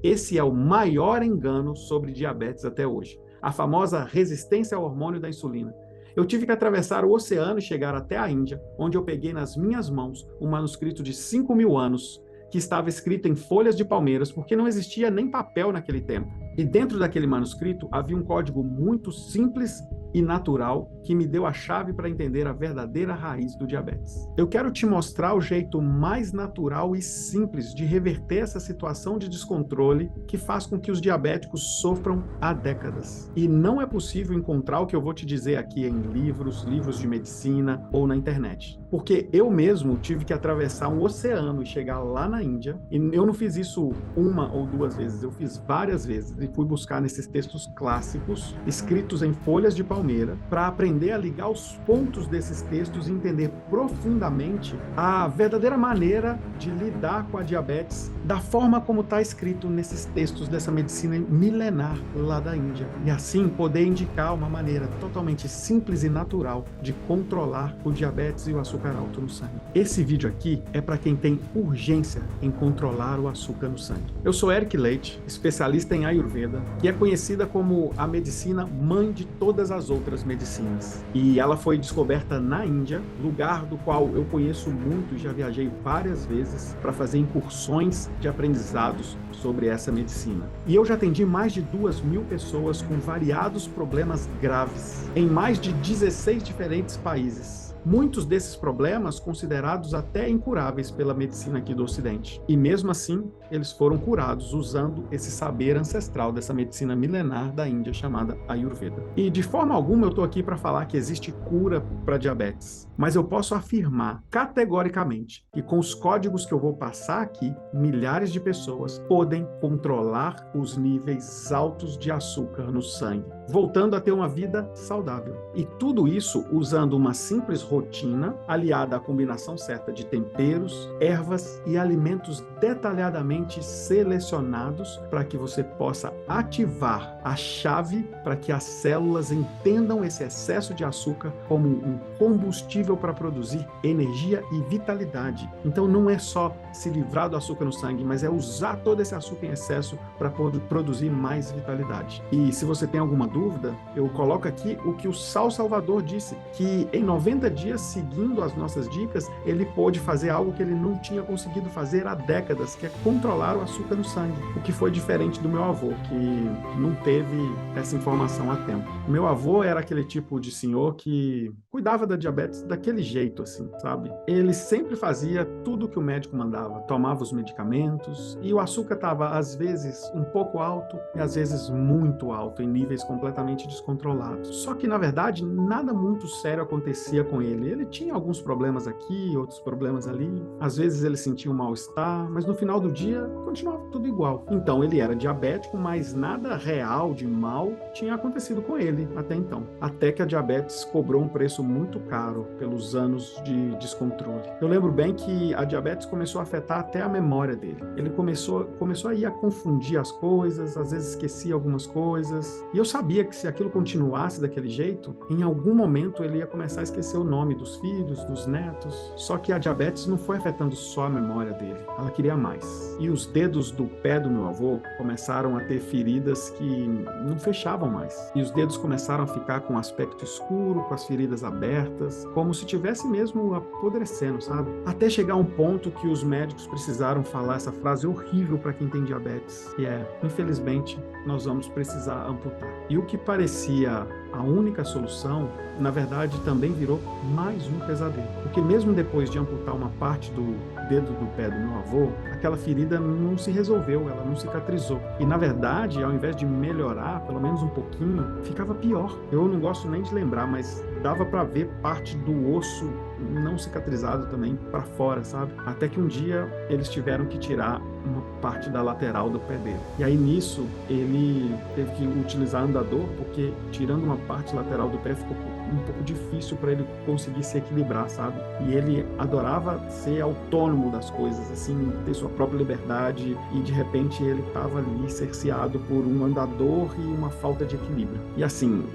Esse é o maior engano sobre diabetes até hoje. A famosa resistência ao hormônio da insulina. Eu tive que atravessar o oceano e chegar até a Índia, onde eu peguei nas minhas mãos um manuscrito de 5.000 anos, que estava escrito em folhas de palmeiras, porque não existia nem papel naquele tempo. E dentro daquele manuscrito havia um código muito simples e natural que me deu a chave para entender a verdadeira raiz do diabetes. Eu quero te mostrar o jeito mais natural e simples de reverter essa situação de descontrole que faz com que os diabéticos sofram há décadas. E não é possível encontrar o que eu vou te dizer aqui em livros de medicina ou na internet. Porque eu mesmo tive que atravessar um oceano e chegar lá na Índia, e eu não fiz isso uma ou duas vezes, eu fiz várias vezes e fui buscar nesses textos clássicos, escritos em folhas de palmeira, para aprender a ligar os pontos desses textos e entender profundamente a verdadeira maneira de lidar com a diabetes da forma como está escrito nesses textos dessa medicina milenar lá da Índia. E assim poder indicar uma maneira totalmente simples e natural de controlar o diabetes e o açúcar alto no sangue. Esse vídeo aqui é para quem tem urgência em controlar o açúcar no sangue. Eu sou Eric Leite, especialista em Ayurveda, que é conhecida como a medicina mãe de todas as outras medicinas. E ela foi descoberta na Índia, lugar do qual eu conheço muito e já viajei várias vezes para fazer incursões de aprendizados sobre essa medicina. E eu já atendi mais de 2.000 pessoas com variados problemas graves em mais de 16 diferentes países. Muitos desses problemas considerados até incuráveis pela medicina aqui do Ocidente. E mesmo assim, eles foram curados usando esse saber ancestral dessa medicina milenar da Índia chamada Ayurveda. E de forma alguma eu estou aqui para falar que existe cura para diabetes. Mas eu posso afirmar categoricamente que com os códigos que eu vou passar aqui, milhares de pessoas podem controlar os níveis altos de açúcar no sangue, voltando a ter uma vida saudável. E tudo isso usando uma simples rotina, aliada à combinação certa de temperos, ervas e alimentos detalhadamente selecionados para que você possa ativar a chave para que as células entendam esse excesso de açúcar como um combustível para produzir energia e vitalidade. Então não é só se livrar do açúcar no sangue, mas é usar todo esse açúcar em excesso para produzir mais vitalidade. E se você tem alguma dúvida, eu coloco aqui o que o Sal Salvador disse, que em 90 dias, seguindo as nossas dicas, ele pôde fazer algo que ele não tinha conseguido fazer há décadas, que é controlar o açúcar no sangue, o que foi diferente do meu avô, que não teve essa informação a tempo. O meu avô era aquele tipo de senhor que cuidava da diabetes daquele jeito, assim, sabe? Ele sempre fazia tudo o que o médico mandava, tomava os medicamentos, e o açúcar estava, às vezes, um pouco alto e às vezes muito alto, em níveis completamente descontrolados. Só que, na verdade, nada muito sério acontecia com ele. Ele tinha alguns problemas aqui, outros problemas ali. Às vezes ele sentia um mal-estar, mas no final do dia continuava tudo igual. Então ele era diabético, mas nada real de mal tinha acontecido com ele até então. Até que a diabetes cobrou um preço muito caro pelos anos de descontrole. Eu lembro bem que a diabetes começou a afetar até a memória dele. Ele começou aí a confundir as coisas, às vezes esquecia algumas coisas. E eu sabia que se aquilo continuasse daquele jeito, em algum momento ele ia começar a esquecer o nome dos filhos, dos netos. Só que a diabetes não foi afetando só a memória dele, ela queria mais. E os dedos do pé do meu avô começaram a ter feridas que não fechavam mais. E os dedos começaram a ficar com um aspecto escuro, com as feridas abertas, como se tivesse mesmo apodrecendo, sabe? Até chegar a um ponto que os médicos precisaram falar essa frase horrível para quem tem diabetes, que é: infelizmente, nós vamos precisar amputar. E o que parecia a única solução, na verdade, também virou mais um pesadelo. Porque mesmo depois de amputar uma parte do dedo do pé do meu avô, aquela ferida não se resolveu, ela não cicatrizou. E, na verdade, ao invés de melhorar, pelo menos um pouquinho, ficava pior. Eu não gosto nem de lembrar, mas dava para ver parte do osso não cicatrizado também para fora, sabe? Até que um dia eles tiveram que tirar uma parte da lateral do pé dele. E aí nisso ele teve que utilizar andador, porque tirando uma parte lateral do pé ficou um pouco difícil para ele conseguir se equilibrar, sabe? E ele adorava ser autônomo das coisas, assim, ter sua própria liberdade, e de repente ele estava ali cerceado por um andador e uma falta de equilíbrio. E assim,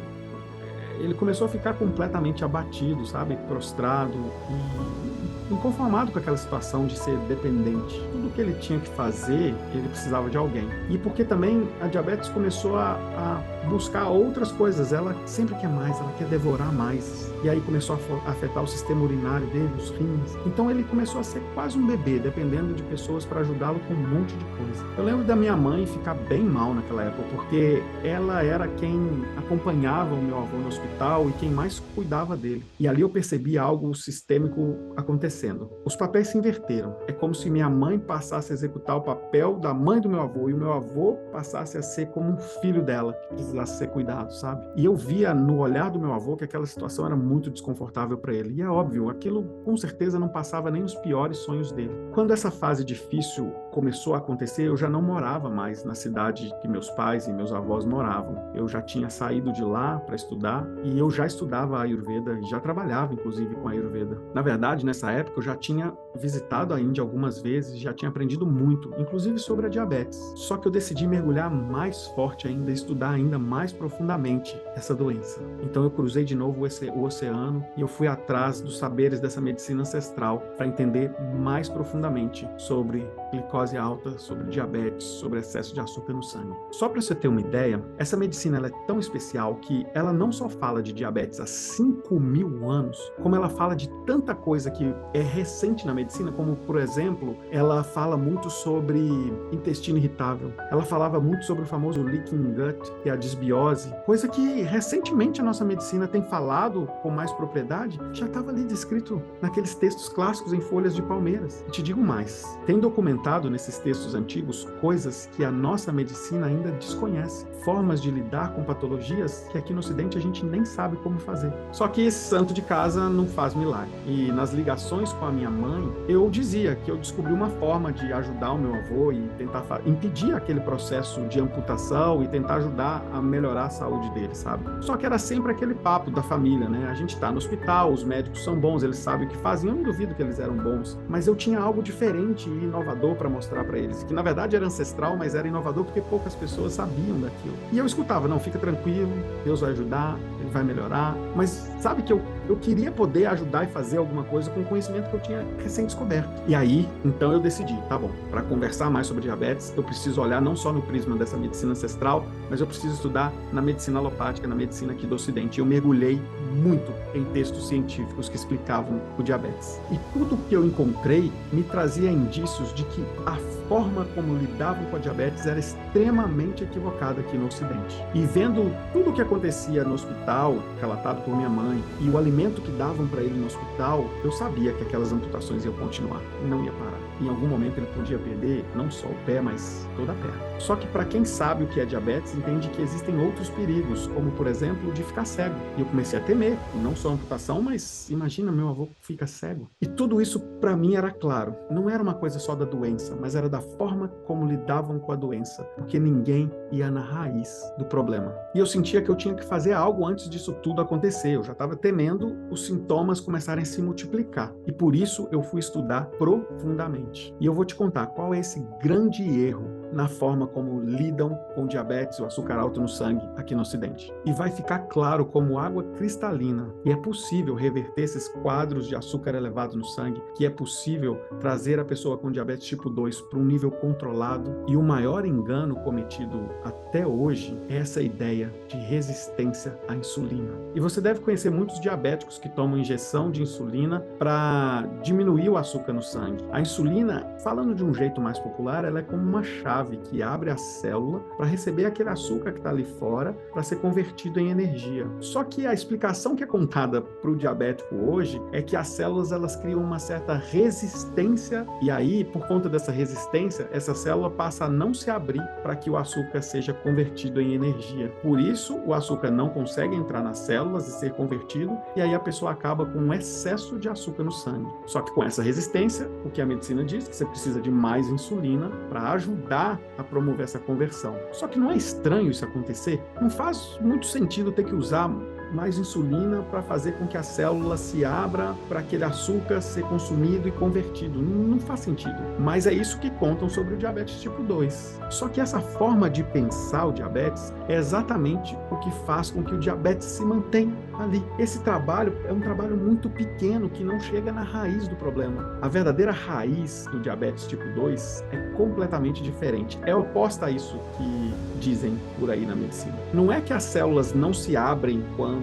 ele começou a ficar completamente abatido, sabe? Prostrado e inconformado com aquela situação de ser dependente. Tudo que ele tinha que fazer, ele precisava de alguém. E porque também a diabetes começou a buscar outras coisas. Ela sempre quer mais, ela quer devorar mais. E aí começou a afetar o sistema urinário dele, os rins. Então ele começou a ser quase um bebê, dependendo de pessoas para ajudá-lo com um monte de coisa. Eu lembro da minha mãe ficar bem mal naquela época, porque ela era quem acompanhava o meu avô no hospital e quem mais cuidava dele. E ali eu percebi algo sistêmico acontecendo. Os papéis se inverteram. É como se minha mãe passasse a executar o papel da mãe do meu avô e o meu avô passasse a ser como um filho dela, que precisasse ser cuidado, sabe? E eu via no olhar do meu avô que aquela situação era muito desconfortável para ele. E é óbvio, aquilo com certeza não passava nem os piores sonhos dele. Quando essa fase difícil começou a acontecer, eu já não morava mais na cidade que meus pais e meus avós moravam. Eu já tinha saído de lá para estudar e eu já estudava a Ayurveda e já trabalhava, inclusive, com a Ayurveda. Na verdade, nessa época, eu já tinha visitado a Índia algumas vezes, já tinha aprendido muito, inclusive sobre a diabetes. Só que eu decidi mergulhar mais forte ainda, estudar ainda mais profundamente essa doença. Então eu cruzei de novo o oceano e eu fui atrás dos saberes dessa medicina ancestral para entender mais profundamente sobre glicose alta, sobre diabetes, sobre excesso de açúcar no sangue. Só para você ter uma ideia, essa medicina ela é tão especial que ela não só fala de diabetes há 5.000 anos, como ela fala de tanta coisa que é recente na medicina, como, por exemplo, ela fala muito sobre intestino irritável. Ela falava muito sobre o famoso leaking gut, que é a disbiose, coisa que recentemente a nossa medicina tem falado com mais propriedade, já estava ali descrito naqueles textos clássicos em folhas de palmeiras. E te digo mais, tem documentado nesses textos antigos coisas que a nossa medicina ainda desconhece, formas de lidar com patologias que aqui no Ocidente a gente nem sabe como fazer. Só que esse santo de casa não faz milagre. E nas ligações com a minha mãe, eu dizia que eu descobri uma forma de ajudar o meu avô e tentar impedir aquele processo de amputação e tentar ajudar a melhorar a saúde dele, sabe? Só que era sempre aquele papo da família, né? A gente tá no hospital, os médicos são bons, eles sabem o que fazem, eu não duvido que eles eram bons, mas eu tinha algo diferente e inovador para mostrar para eles, que na verdade era ancestral, mas era inovador porque poucas pessoas sabiam daquilo. E eu escutava, não, fica tranquilo, Deus vai ajudar, ele vai melhorar, mas sabe que eu queria poder ajudar e fazer alguma coisa com o conhecimento que eu tinha recém-descoberto. E aí, então eu decidi, tá bom, para conversar mais sobre diabetes, eu preciso olhar não só no prisma dessa medicina ancestral, mas eu preciso estudar na medicina alopática, na medicina aqui do Ocidente. Eu mergulhei muito em textos científicos que explicavam o diabetes. E tudo que eu encontrei me trazia indícios de que a forma como lidavam com a diabetes era extremamente equivocada aqui no Ocidente. E vendo tudo o que acontecia no hospital, relatado por minha mãe, e o alimento que davam para ele no hospital, eu sabia que aquelas amputações iam continuar e não ia parar. Em algum momento ele podia perder não só o pé, mas toda a perna. Só que para quem sabe o que é diabetes, entende que existem outros perigos, como por exemplo o de ficar cego. E eu comecei a temer, não só a amputação, mas imagina, meu avô fica cego. E tudo isso para mim era claro. Não era uma coisa só da doença, mas era da forma como lidavam com a doença, porque ninguém ia na raiz do problema. E eu sentia que eu tinha que fazer algo antes disso tudo acontecer. Eu já estava temendo os sintomas começarem a se multiplicar. E por isso eu fui estudar profundamente. E eu vou te contar qual é esse grande erro na forma como lidam com diabetes, o açúcar alto no sangue aqui no Ocidente. E vai ficar claro como água cristalina, e é possível reverter esses quadros de açúcar elevado no sangue, que é possível trazer a pessoa com diabetes tipo 2 para um nível controlado. E o maior engano cometido até hoje é essa ideia de resistência à insulina. E você deve conhecer muitos diabéticos que tomam injeção de insulina para diminuir o açúcar no sangue. A insulina, falando de um jeito mais popular, ela é como uma chave que abre a célula para receber aquele açúcar que está ali fora para ser convertido em energia. Só que a explicação que é contada para o diabético hoje é que as células elas criam uma certa resistência e aí, por conta dessa resistência, essa célula passa a não se abrir para que o açúcar seja convertido em energia. Por isso, o açúcar não consegue entrar nas células e ser convertido e aí a pessoa acaba com um excesso de açúcar no sangue. Só que com essa resistência, o que a medicina diz que você precisa de mais insulina para ajudar a promover essa conversão. Só que não é estranho isso acontecer? Não faz muito sentido ter que usar mais insulina para fazer com que a célula se abra para aquele açúcar ser consumido e convertido. Não faz sentido. Mas é isso que contam sobre o diabetes tipo 2. Só que essa forma de pensar o diabetes é exatamente o que faz com que o diabetes se mantenha ali. Esse trabalho é um trabalho muito pequeno que não chega na raiz do problema. A verdadeira raiz do diabetes tipo 2 é completamente diferente. É oposta a isso que dizem por aí na medicina. Não é que as células não se abrem quando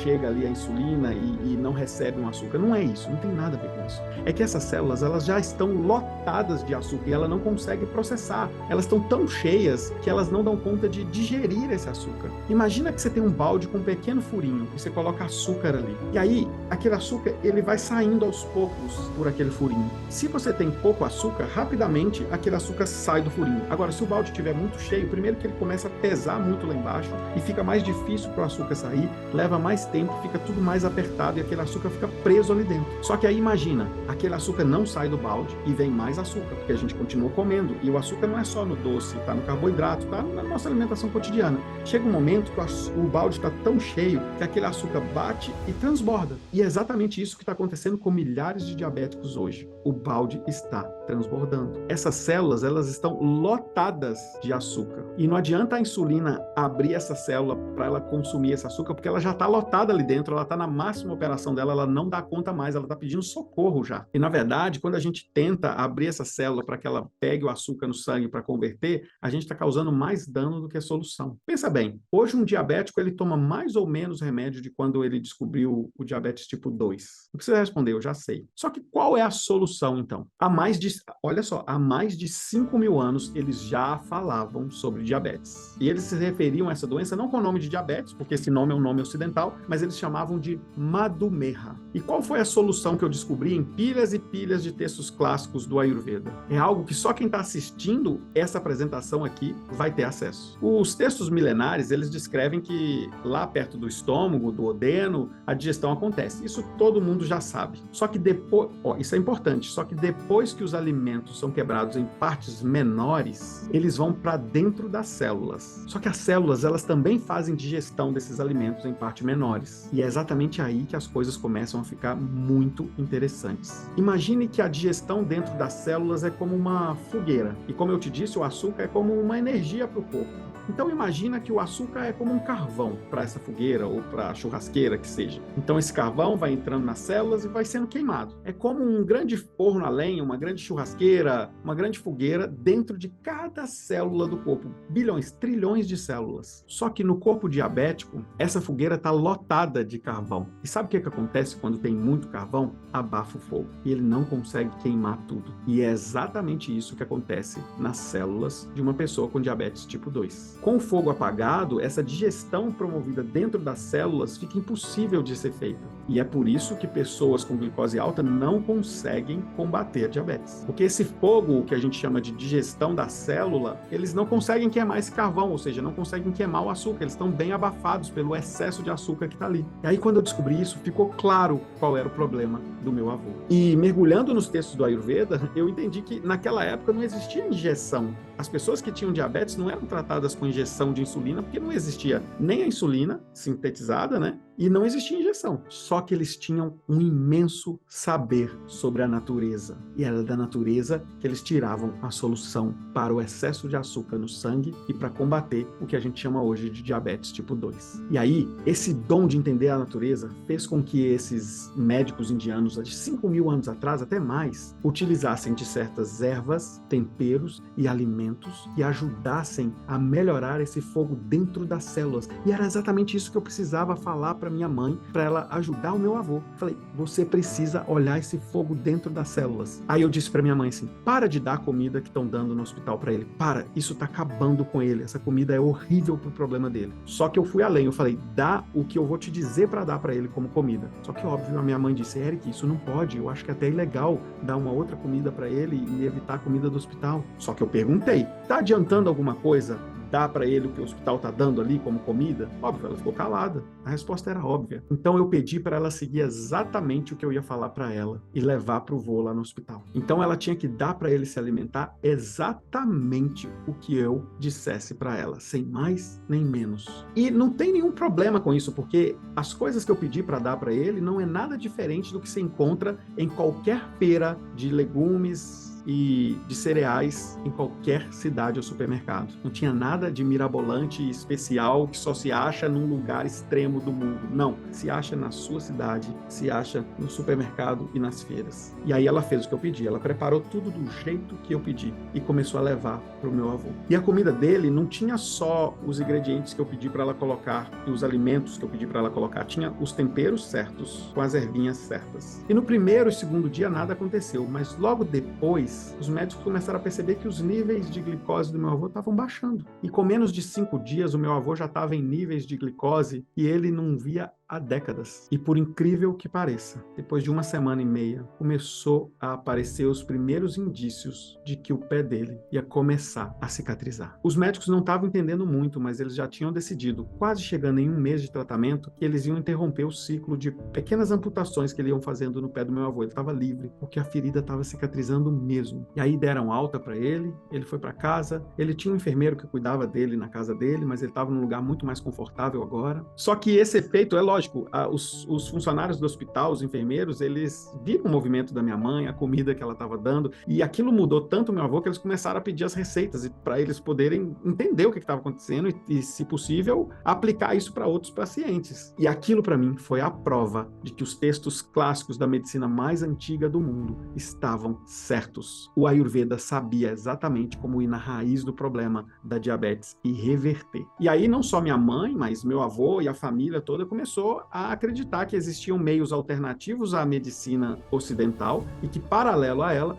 chega ali a insulina e não recebem o açúcar. Não é isso, não tem nada a ver com isso. É que essas células, elas já estão lotadas de açúcar e ela não consegue processar. Elas estão tão cheias que elas não dão conta de digerir esse açúcar. Imagina que você tem um balde com um pequeno furinho e você coloca açúcar ali. E aí, aquele açúcar, ele vai saindo aos poucos por aquele furinho. Se você tem pouco açúcar, rapidamente aquele açúcar sai do furinho. Agora, se o balde estiver muito cheio, primeiro que ele começa a pesar muito lá embaixo e fica mais difícil para o açúcar sair, leva mais tempo, fica tudo mais apertado e aquele açúcar fica preso ali dentro. Só que aí imagina, aquele açúcar não sai do balde e vem mais açúcar, porque a gente continua comendo. E o açúcar não é só no doce, está no carboidrato, está na nossa alimentação cotidiana. Chega um momento que o balde está tão cheio que aquele açúcar bate e transborda. E é exatamente isso que está acontecendo com milhares de diabéticos hoje. O balde está transbordando. Essas células, elas estão lotadas de açúcar. E não adianta a insulina abrir essa célula para ela consumir esse açúcar, porque ela já está lotada ali dentro, ela está na máxima operação dela, ela não dá conta mais, ela está pedindo socorro já. E, na verdade, quando a gente tenta abrir essa célula para que ela pegue o açúcar no sangue para converter, a gente está causando mais dano do que solução. Pensa bem, hoje um diabético, ele toma mais ou menos remédio de quando ele descobriu o diabetes tipo 2. Não precisa responder, eu já sei. Só que qual é a solução, então? Olha só, há mais de 5.000 anos, eles já falavam sobre diabetes. E eles se referiam a essa doença não com o nome de diabetes, porque esse nome é um nome ocidental, mas eles chamavam de Madhumeha. E qual foi a solução que eu descobri em pilhas e pilhas de textos clássicos do Ayurveda? É algo que só quem está assistindo essa apresentação aqui vai ter acesso. Os textos milenares, eles descrevem que lá perto do estômago, do duodeno, a digestão acontece. Isso todo mundo já sabe. Só que depois, isso é importante, só que depois que os alimentos são quebrados em partes menores, eles vão para dentro das células. Só que as células, elas também fazem digestão desses alimentos em partes menores. E é exatamente aí que as coisas começam a ficar muito interessantes. Imagine que a digestão dentro das células é como uma fogueira. E como eu te disse, o açúcar é como uma energia para o corpo. Então imagina que o açúcar é como um carvão para essa fogueira ou para a churrasqueira que seja. Então esse carvão vai entrando nas células e vai sendo queimado. É como um grande forno a lenha, uma grande churrasqueira, uma grande fogueira dentro de cada célula do corpo. Bilhões, trilhões de células. Só que no corpo diabético, essa fogueira está lotada de carvão. E sabe o que acontece quando tem muito carvão? Abafa o fogo. E ele não consegue queimar tudo. E é exatamente isso que acontece nas células de uma pessoa com diabetes tipo 2. Com o fogo apagado, essa digestão promovida dentro das células fica impossível de ser feita. E é por isso que pessoas com glicose alta não conseguem combater a diabetes. Porque esse fogo, que a gente chama de digestão da célula, eles não conseguem queimar esse carvão, ou seja, não conseguem queimar o açúcar, eles estão bem abafados pelo excesso de açúcar que está ali. E aí, quando eu descobri isso, ficou claro qual era o problema do meu avô. E mergulhando nos textos do Ayurveda, eu entendi que naquela época não existia injeção. As pessoas que tinham diabetes não eram tratadas com injeção de insulina, porque não existia nem a insulina sintetizada, né? E não existia injeção. Só que eles tinham um imenso saber sobre a natureza. E era da natureza que eles tiravam a solução para o excesso de açúcar no sangue e para combater o que a gente chama hoje de diabetes tipo 2. E aí, esse dom de entender a natureza fez com que esses médicos indianos, de 5.000 anos atrás, até mais, utilizassem de certas ervas, temperos e alimentos que ajudassem a melhorar esse fogo dentro das células. E era exatamente isso que eu precisava falar para minha mãe, para ela ajudar o meu avô. Falei, você precisa olhar esse fogo dentro das células. Aí eu disse para minha mãe assim, para de dar a comida que estão dando no hospital para ele. Para, isso tá acabando com ele. Essa comida é horrível pro problema dele. Só que eu fui além, eu falei, dá o que eu vou te dizer para dar para ele como comida. Só que óbvio, a minha mãe disse, Eric, isso não pode, eu acho que é até ilegal dar uma outra comida para ele e evitar a comida do hospital. Só que eu perguntei, tá adiantando alguma coisa dar para ele o que o hospital está dando ali como comida? Óbvio, ela ficou calada. A resposta era óbvia. Então eu pedi para ela seguir exatamente o que eu ia falar para ela e levar para o vô lá no hospital. Então ela tinha que dar para ele se alimentar exatamente o que eu dissesse para ela, sem mais nem menos. E não tem nenhum problema com isso, porque as coisas que eu pedi para dar para ele não é nada diferente do que se encontra em qualquer feira de legumes e de cereais em qualquer cidade ou supermercado. Não tinha nada de mirabolante e especial que só se acha num lugar extremo do mundo. Não, se acha na sua cidade, se acha no supermercado e nas feiras. E aí ela fez o que eu pedi, ela preparou tudo do jeito que eu pedi e começou a levar para o meu avô. E a comida dele não tinha só os ingredientes que eu pedi para ela colocar e os alimentos que eu pedi para ela colocar, tinha os temperos certos, com as ervinhas certas. E no primeiro e segundo dia nada aconteceu, mas logo depois os médicos começaram a perceber que os níveis de glicose do meu avô estavam baixando. E com menos de 5 dias, o meu avô já estava em níveis de glicose e ele não via há décadas. E por incrível que pareça, depois de 1 semana e meia, começou a aparecer os primeiros indícios de que o pé dele ia começar a cicatrizar. Os médicos não estavam entendendo muito, mas eles já tinham decidido, quase chegando em 1 mês de tratamento, que eles iam interromper o ciclo de pequenas amputações que eles iam fazendo no pé do meu avô. Ele estava livre, porque a ferida estava cicatrizando mesmo. E aí deram alta para ele foi para casa, ele tinha um enfermeiro que cuidava dele na casa dele, mas ele estava num lugar muito mais confortável agora. Só que esse efeito é lógico, os funcionários do hospital, os enfermeiros, eles viram o movimento da minha mãe, a comida que ela estava dando, e aquilo mudou tanto o meu avô que eles começaram a pedir as receitas para eles poderem entender o que estava acontecendo e, se possível, aplicar isso para outros pacientes. E aquilo, para mim, foi a prova de que os textos clássicos da medicina mais antiga do mundo estavam certos. O Ayurveda sabia exatamente como ir na raiz do problema da diabetes e reverter. E aí, não só minha mãe, mas meu avô e a família toda começou a acreditar que existiam meios alternativos à medicina ocidental e que, paralelo a ela,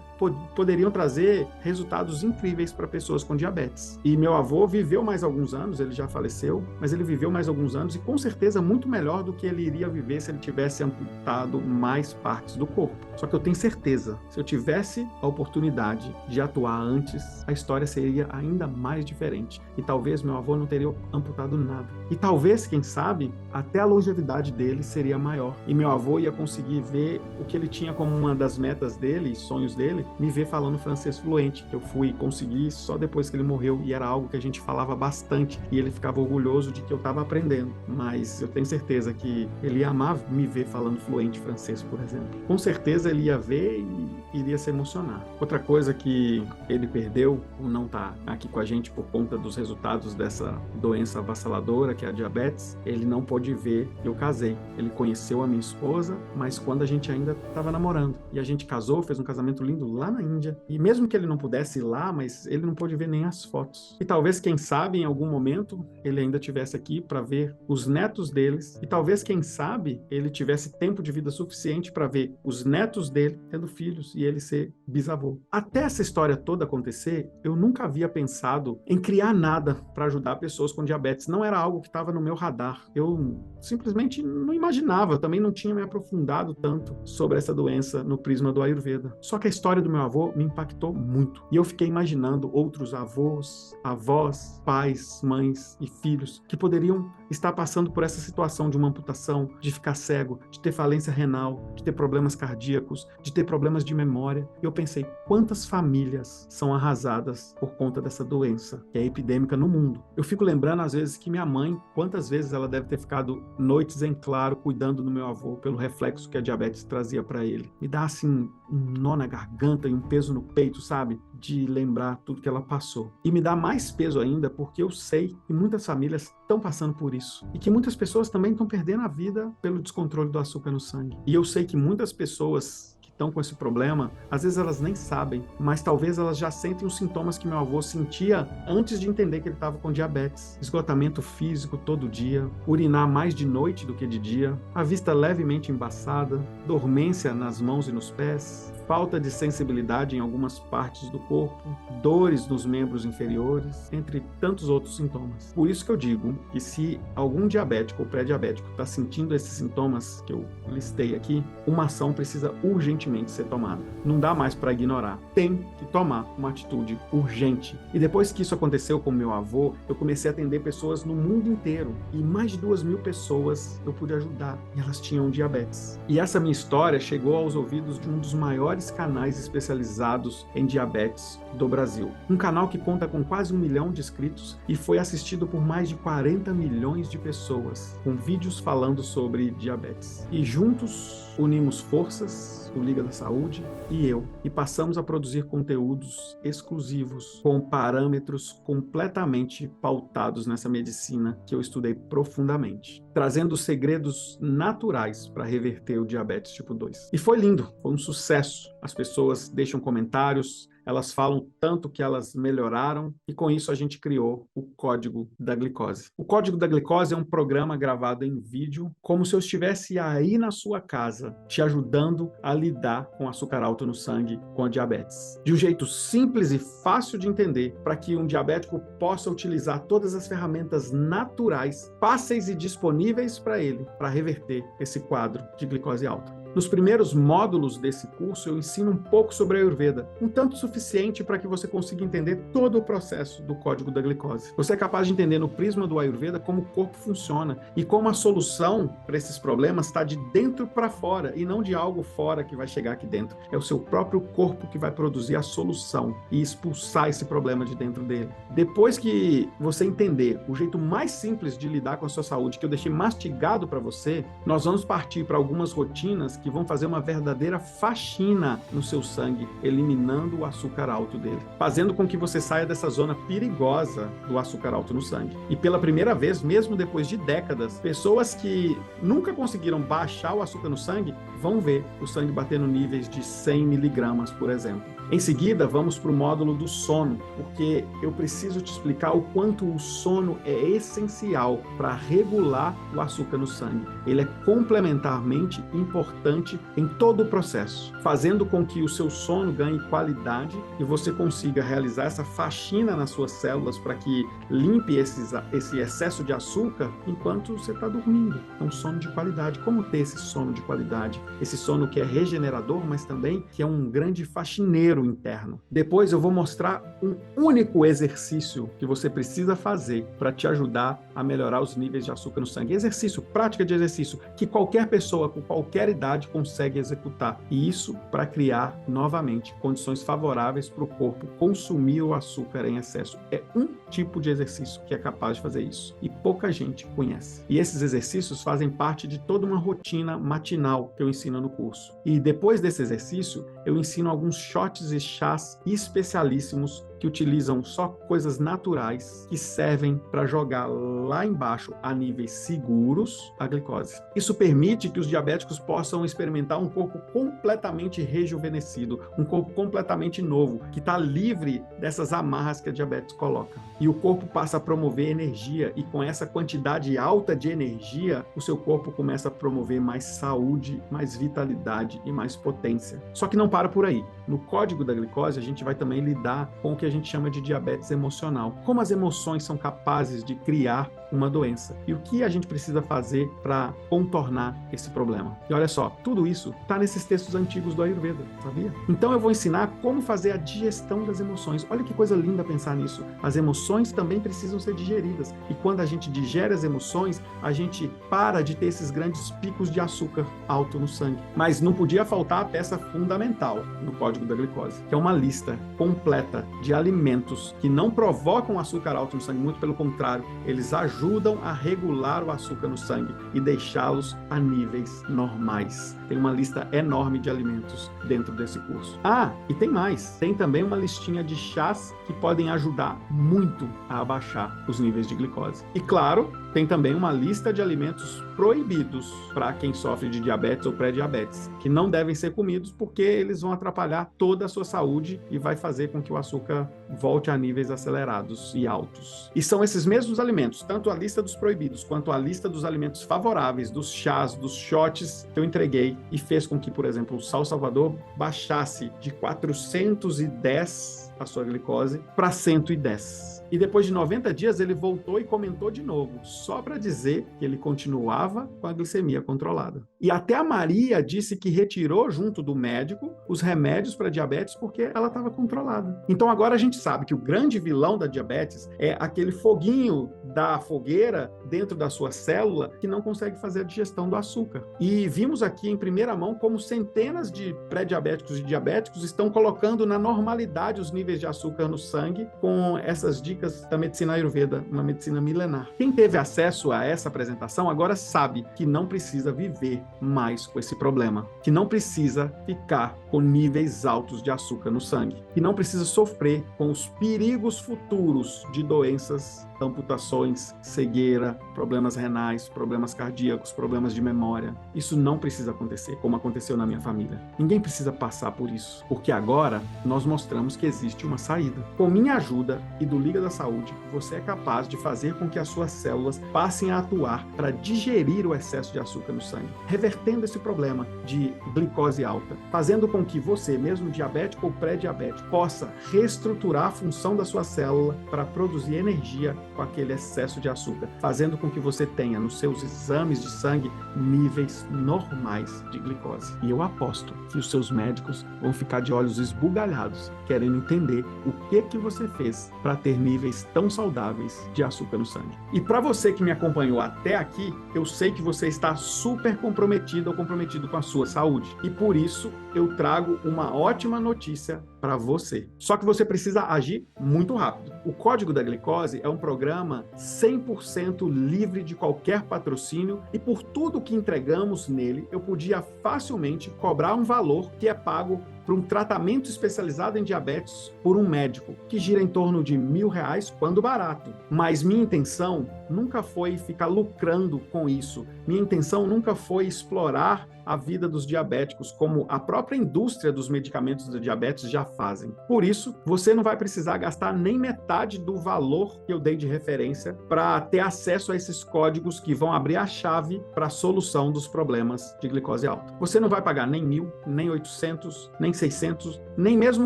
poderiam trazer resultados incríveis para pessoas com diabetes. E meu avô viveu mais alguns anos, ele já faleceu, mas ele viveu mais alguns anos e com certeza muito melhor do que ele iria viver se ele tivesse amputado mais partes do corpo. Só que eu tenho certeza, se eu tivesse a oportunidade de atuar antes, a história seria ainda mais diferente. E talvez meu avô não teria amputado nada. E talvez, quem sabe, até a longevidade dele seria maior. E meu avô ia conseguir ver o que ele tinha como uma das metas dele, sonhos dele, me ver falando francês fluente, que eu fui conseguir só depois que ele morreu, e era algo que a gente falava bastante, e ele ficava orgulhoso de que eu estava aprendendo. Mas eu tenho certeza que ele ia amar me ver falando fluente francês, por exemplo. Com certeza ele ia ver e iria se emocionar. Outra coisa que ele perdeu, ou não está aqui com a gente por conta dos resultados dessa doença avassaladora, que é a diabetes, ele não pôde ver eu casei. Ele conheceu a minha esposa, mas quando a gente ainda estava namorando. E a gente casou, fez um casamento lindo lá na Índia. E mesmo que ele não pudesse ir lá, mas ele não pôde ver nem as fotos. E talvez, quem sabe, em algum momento, ele ainda estivesse aqui para ver os netos deles. E talvez, quem sabe, ele tivesse tempo de vida suficiente para ver os netos dele tendo filhos e ele ser bisavô. Até essa história toda acontecer, eu nunca havia pensado em criar nada para ajudar pessoas com diabetes. Não era algo que estava no meu radar. Eu simplesmente não imaginava, eu também não tinha me aprofundado tanto sobre essa doença no prisma do Ayurveda. Só que a história do meu avô me impactou muito. E eu fiquei imaginando outros avós, avós, pais, mães e filhos que poderiam estar passando por essa situação de uma amputação, de ficar cego, de ter falência renal, de ter problemas cardíacos, de ter problemas de memória. E eu pensei, quantas famílias são arrasadas por conta dessa doença, que é epidêmica no mundo. Eu fico lembrando, às vezes, que minha mãe, quantas vezes ela deve ter ficado noites em claro cuidando do meu avô pelo reflexo que a diabetes trazia para ele. Me dá, assim, um nó na garganta e um peso no peito, sabe? De lembrar tudo que ela passou. E me dá mais peso ainda porque eu sei que muitas famílias estão passando por isso. E que muitas pessoas também estão perdendo a vida pelo descontrole do açúcar no sangue. E eu sei que muitas pessoas estão com esse problema, às vezes elas nem sabem, mas talvez elas já sentem os sintomas que meu avô sentia antes de entender que ele estava com diabetes. Esgotamento físico todo dia, urinar mais de noite do que de dia, a vista levemente embaçada, dormência nas mãos e nos pés, falta de sensibilidade em algumas partes do corpo, dores nos membros inferiores, entre tantos outros sintomas. Por isso que eu digo que se algum diabético ou pré-diabético está sentindo esses sintomas que eu listei aqui, uma ação precisa urgentemente ser tomada. Não dá mais para ignorar. Tem que tomar uma atitude urgente. E depois que isso aconteceu com meu avô, eu comecei a atender pessoas no mundo inteiro. E mais de 2.000 pessoas eu pude ajudar. E elas tinham diabetes. E essa minha história chegou aos ouvidos de um dos maiores canais especializados em diabetes do Brasil. Um canal que conta com quase 1 milhão de inscritos e foi assistido por mais de 40 milhões de pessoas, com vídeos falando sobre diabetes. E juntos unimos forças, o Liga da Saúde e eu, e passamos a produzir conteúdos exclusivos com parâmetros completamente pautados nessa medicina que eu estudei profundamente, trazendo segredos naturais para reverter o diabetes tipo 2. E foi lindo, foi um sucesso. As pessoas deixam comentários, elas falam tanto que elas melhoraram, e com isso a gente criou o Código da Glicose. O Código da Glicose é um programa gravado em vídeo, como se eu estivesse aí na sua casa, te ajudando a lidar com o açúcar alto no sangue, com a diabetes. De um jeito simples e fácil de entender, para que um diabético possa utilizar todas as ferramentas naturais, fáceis e disponíveis para ele, para reverter esse quadro de glicose alta. Nos primeiros módulos desse curso, eu ensino um pouco sobre a Ayurveda, um tanto suficiente para que você consiga entender todo o processo do Código da Glicose. Você é capaz de entender no prisma do Ayurveda como o corpo funciona e como a solução para esses problemas está de dentro para fora e não de algo fora que vai chegar aqui dentro. É o seu próprio corpo que vai produzir a solução e expulsar esse problema de dentro dele. Depois que você entender o jeito mais simples de lidar com a sua saúde, que eu deixei mastigado para você, nós vamos partir para algumas rotinas que vão fazer uma verdadeira faxina no seu sangue, eliminando o açúcar alto dele, fazendo com que você saia dessa zona perigosa do açúcar alto no sangue. E pela primeira vez, mesmo depois de décadas, pessoas que nunca conseguiram baixar o açúcar no sangue vão ver o sangue bater no níveis de 100 miligramas, por exemplo. Em seguida, vamos para o módulo do sono, porque eu preciso te explicar o quanto o sono é essencial para regular o açúcar no sangue. Ele é complementarmente importante em todo o processo, fazendo com que o seu sono ganhe qualidade e você consiga realizar essa faxina nas suas células para que limpe esse excesso de açúcar enquanto você está dormindo. É um sono de qualidade. Como ter esse sono de qualidade? Esse sono que é regenerador, mas também que é um grande faxineiro interno. Depois eu vou mostrar um único exercício que você precisa fazer para te ajudar a melhorar os níveis de açúcar no sangue. Exercício, prática de exercício, que qualquer pessoa com qualquer idade consegue executar. E isso para criar, novamente, condições favoráveis para o corpo consumir o açúcar em excesso. É um tipo de exercício que é capaz de fazer isso. E pouca gente conhece. E esses exercícios fazem parte de toda uma rotina matinal que eu ensino no curso. E depois desse exercício, eu ensino alguns shots e chás especialíssimos que utilizam só coisas naturais que servem para jogar lá embaixo, a níveis seguros, a glicose. Isso permite que os diabéticos possam experimentar um corpo completamente rejuvenescido, um corpo completamente novo, que está livre dessas amarras que a diabetes coloca. E o corpo passa a promover energia, e com essa quantidade alta de energia, o seu corpo começa a promover mais saúde, mais vitalidade e mais potência. Só que não para por aí. No Código da Glicose, a gente vai também lidar com o que a gente chama de diabetes emocional. Como as emoções são capazes de criar uma doença. E o que a gente precisa fazer para contornar esse problema. E olha só, tudo isso está nesses textos antigos do Ayurveda, sabia? Então eu vou ensinar como fazer a digestão das emoções. Olha que coisa linda pensar nisso. As emoções também precisam ser digeridas. E quando a gente digere as emoções, a gente para de ter esses grandes picos de açúcar alto no sangue. Mas não podia faltar a peça fundamental no Código da Glicose, que é uma lista completa de alimentos que não provocam açúcar alto no sangue, muito pelo contrário, eles ajudam a regular o açúcar no sangue e deixá-los a níveis normais. Tem uma lista enorme de alimentos dentro desse curso. Ah, e tem mais. Tem também uma listinha de chás que podem ajudar muito a abaixar os níveis de glicose. E claro, tem também uma lista de alimentos proibidos para quem sofre de diabetes ou pré-diabetes, que não devem ser comidos porque eles vão atrapalhar toda a sua saúde e vai fazer com que o açúcar açúcar volte a níveis acelerados e altos. E são esses mesmos alimentos, tanto a lista dos proibidos quanto a lista dos alimentos favoráveis, dos chás, dos shots que eu entreguei e fez com que, por exemplo, o Sal Salvador baixasse de 410 a sua glicose para 110. E depois de 90 dias ele voltou e comentou de novo, só para dizer que ele continuava com a glicemia controlada. E até a Maria disse que retirou junto do médico os remédios para diabetes porque ela estava controlada. Então agora a gente sabe que o grande vilão da diabetes é aquele foguinho da fogueira dentro da sua célula que não consegue fazer a digestão do açúcar. E vimos aqui em primeira mão como centenas de pré-diabéticos e diabéticos estão colocando na normalidade os níveis de açúcar no sangue com essas dicas da medicina Ayurveda, uma medicina milenar. Quem teve acesso a essa apresentação agora sabe que não precisa viver mais com esse problema, que não precisa ficar com níveis altos de açúcar no sangue, que não precisa sofrer com os perigos futuros de doenças, amputações, cegueira, problemas renais, problemas cardíacos, problemas de memória. Isso não precisa acontecer, como aconteceu na minha família. Ninguém precisa passar por isso, porque agora nós mostramos que existe uma saída. Com minha ajuda e do Liga da Saúde, você é capaz de fazer com que as suas células passem a atuar para digerir o excesso de açúcar no sangue, revertendo esse problema de glicose alta, fazendo com que você, mesmo diabético ou pré-diabético, possa reestruturar a função da sua célula para produzir energia com aquele excesso de açúcar, fazendo com que você tenha nos seus exames de sangue níveis normais de glicose. E eu aposto que os seus médicos vão ficar de olhos esbugalhados, querendo entender o que você fez para ter níveis tão saudáveis de açúcar no sangue. E para você que me acompanhou até aqui, eu sei que você está super comprometido ou comprometido com a sua saúde. E por isso eu trago uma ótima notícia para você. Só que você precisa agir muito rápido. O Código da Glicose é um programa 100% livre de qualquer patrocínio e por tudo que entregamos nele, eu podia facilmente cobrar um valor que é pago para um tratamento especializado em diabetes por um médico, que gira em torno de R$1.000, quando barato. Mas minha intenção nunca foi ficar lucrando com isso. Minha intenção nunca foi explorar a vida dos diabéticos, como a própria indústria dos medicamentos da diabetes já fazem. Por isso, você não vai precisar gastar nem metade do valor que eu dei de referência para ter acesso a esses códigos que vão abrir a chave para a solução dos problemas de glicose alta. Você não vai pagar nem 1.000, nem 800, nem 600, nem mesmo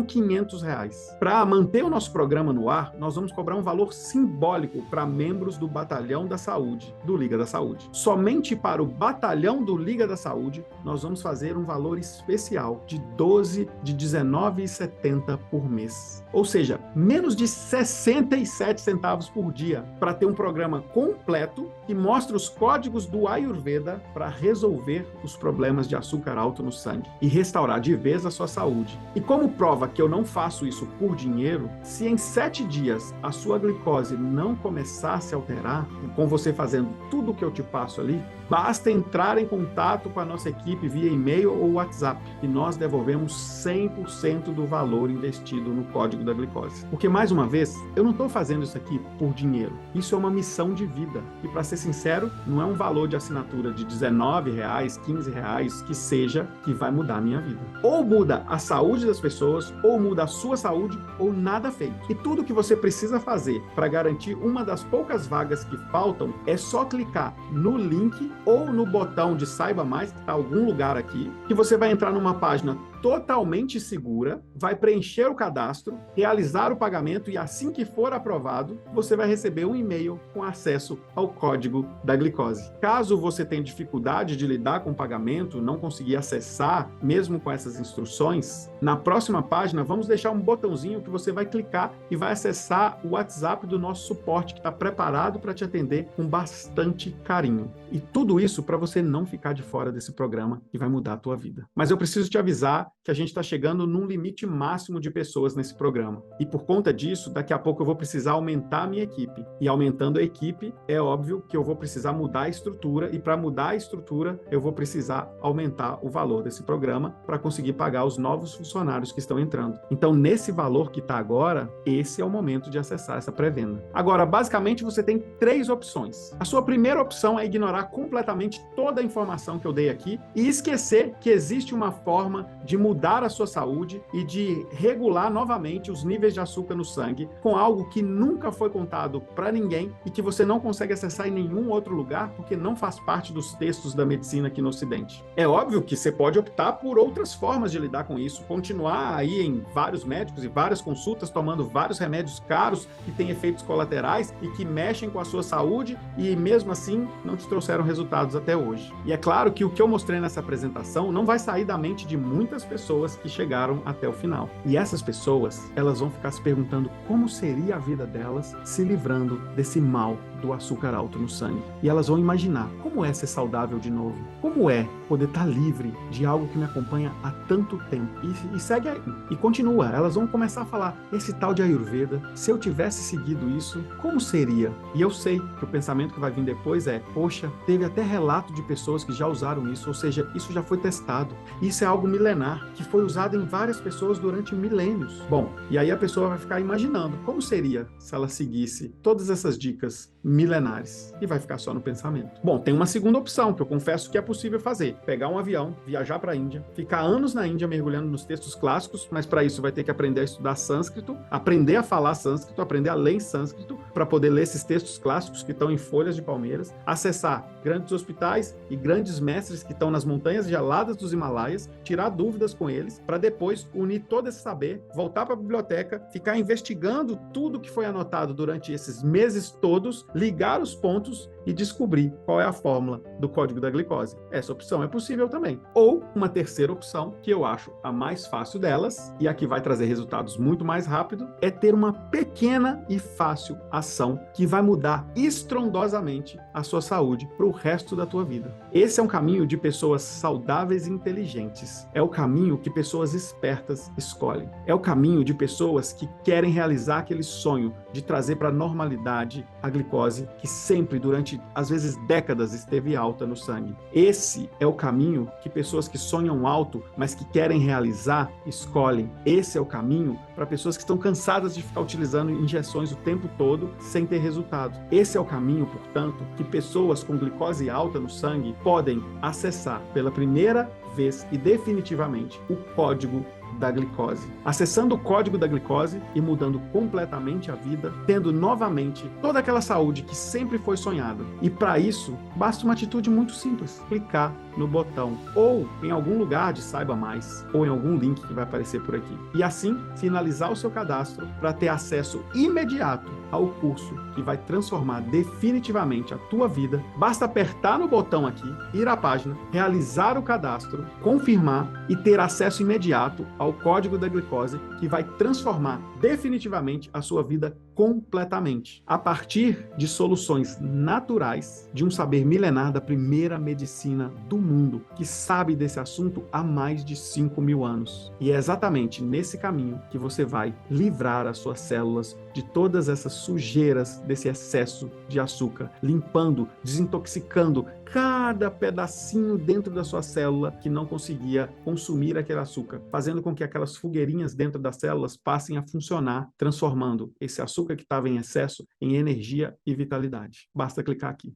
R$500. Para manter o nosso programa no ar, nós vamos cobrar um valor simbólico para membros do Batalhão da Saúde, do Liga da Saúde. Somente para o Batalhão do Liga da Saúde, nós vamos fazer um valor especial de R$19,70 por mês. Ou seja, menos de 67 centavos por dia para ter um programa completo que mostra os códigos do Ayurveda para resolver os problemas de açúcar alto no sangue e restaurar de vez a sua saúde. E como prova que eu não faço isso por dinheiro, se em 7 dias a sua glicose não começar a se alterar, com você fazendo tudo o que eu te passo ali, basta entrar em contato com a nossa equipe via e-mail ou WhatsApp e nós devolvemos 100% do valor investido no Código da Glicose. Porque, mais uma vez, eu não estou fazendo isso aqui por dinheiro. Isso é uma missão de vida. E, para ser sincero, não é um valor de assinatura de R$19, R$15, que seja, que vai mudar a minha vida. Ou muda a saúde das pessoas, ou muda a sua saúde, ou nada feito. E tudo que você precisa fazer para garantir uma das poucas vagas que faltam é só clicar no link ou no botão de Saiba Mais, que está em algum lugar aqui, que você vai entrar numa página totalmente segura, vai preencher o cadastro, realizar o pagamento e assim que for aprovado, você vai receber um e-mail com acesso ao Código da Glicose. Caso você tenha dificuldade de lidar com o pagamento, não conseguir acessar, mesmo com essas instruções, na próxima página vamos deixar um botãozinho que você vai clicar e vai acessar o WhatsApp do nosso suporte, que está preparado para te atender com bastante carinho. E tudo isso para você não ficar de fora desse programa que vai mudar a tua vida. Mas eu preciso te avisar que a gente está chegando num limite máximo de pessoas nesse programa. E por conta disso, daqui a pouco eu vou precisar aumentar a minha equipe. E aumentando a equipe, é óbvio que eu vou precisar mudar a estrutura. E para mudar a estrutura, eu vou precisar aumentar o valor desse programa para conseguir pagar os novos funcionários que estão entrando. Então, nesse valor que está agora, esse é o momento de acessar essa pré-venda. Agora, basicamente, você tem 3 opções. A sua primeira opção é ignorar completamente toda a informação que eu dei aqui e esquecer que existe uma forma de mudar a sua saúde e de regular novamente os níveis de açúcar no sangue com algo que nunca foi contado para ninguém e que você não consegue acessar em nenhum outro lugar porque não faz parte dos textos da medicina aqui no Ocidente. É óbvio que você pode optar por outras formas de lidar com isso, continuar aí em vários médicos e várias consultas, tomando vários remédios caros que têm efeitos colaterais e que mexem com a sua saúde e mesmo assim não te trouxeram resultados até hoje. E é claro que o que eu mostrei nessa apresentação não vai sair da mente de muitas pessoas que chegaram até o final. E essas pessoas, elas vão ficar se perguntando como seria a vida delas se livrando desse mal do açúcar alto no sangue. E elas vão imaginar como é ser saudável de novo, como é poder estar livre de algo que me acompanha há tanto tempo. E segue aí. E continua. Elas vão começar a falar, esse tal de Ayurveda, se eu tivesse seguido isso, como seria? E eu sei que o pensamento que vai vir depois é, poxa, teve até relato de pessoas que já usaram isso, ou seja, isso já foi testado. Isso é algo milenar, que foi usado em várias pessoas durante milênios. Bom, e aí a pessoa vai ficar imaginando como seria se ela seguisse todas essas dicas milenares e vai ficar só no pensamento. Bom, tem uma segunda opção que eu confesso que é possível fazer. Pegar um avião, viajar para a Índia, ficar anos na Índia mergulhando nos textos clássicos, mas para isso vai ter que aprender a estudar sânscrito, aprender a falar sânscrito, aprender a ler em sânscrito para poder ler esses textos clássicos que estão em folhas de palmeiras, acessar grandes hospitais e grandes mestres que estão nas montanhas geladas dos Himalaias, tirar dúvidas com eles, para depois unir todo esse saber, voltar para a biblioteca, ficar investigando tudo que foi anotado durante esses meses todos, ligar os pontos e descobrir qual é a fórmula do código da glicose. Essa opção é possível também. Ou uma terceira opção, que eu acho a mais fácil delas, e a que vai trazer resultados muito mais rápido, é ter uma pequena e fácil ação que vai mudar estrondosamente a sua saúde para o resto da tua vida. Esse é um caminho de pessoas saudáveis e inteligentes. É o caminho que pessoas espertas escolhem. É o caminho de pessoas que querem realizar aquele sonho de trazer para a normalidade a glicose que sempre, durante às vezes décadas, esteve alta no sangue. Esse é o caminho que pessoas que sonham alto, mas que querem realizar, escolhem. Esse é o caminho para pessoas que estão cansadas de ficar utilizando injeções o tempo todo sem ter resultado. Esse é o caminho, portanto, que pessoas com glicose alta no sangue podem acessar pela primeira vez e definitivamente o código da glicose. Acessando o código da glicose e mudando completamente a vida, tendo novamente toda aquela saúde que sempre foi sonhada. E para isso, basta uma atitude muito simples: clicar no botão ou em algum lugar de Saiba Mais ou em algum link que vai aparecer por aqui. E assim, finalizar o seu cadastro para ter acesso imediato ao curso que vai transformar definitivamente a tua vida. Basta apertar no botão aqui, ir à página, realizar o cadastro, confirmar e ter acesso imediato ao código da glicose que vai transformar definitivamente a sua vida completamente, a partir de soluções naturais de um saber milenar da primeira medicina do mundo, que sabe desse assunto há mais de 5.000 anos. E é exatamente nesse caminho que você vai livrar as suas células de todas essas sujeiras desse excesso de açúcar, limpando, desintoxicando cada pedacinho dentro da sua célula que não conseguia consumir aquele açúcar, fazendo com que aquelas fogueirinhas dentro das células passem a funcionar, transformando esse açúcar que estava em excesso em energia e vitalidade. Basta clicar aqui.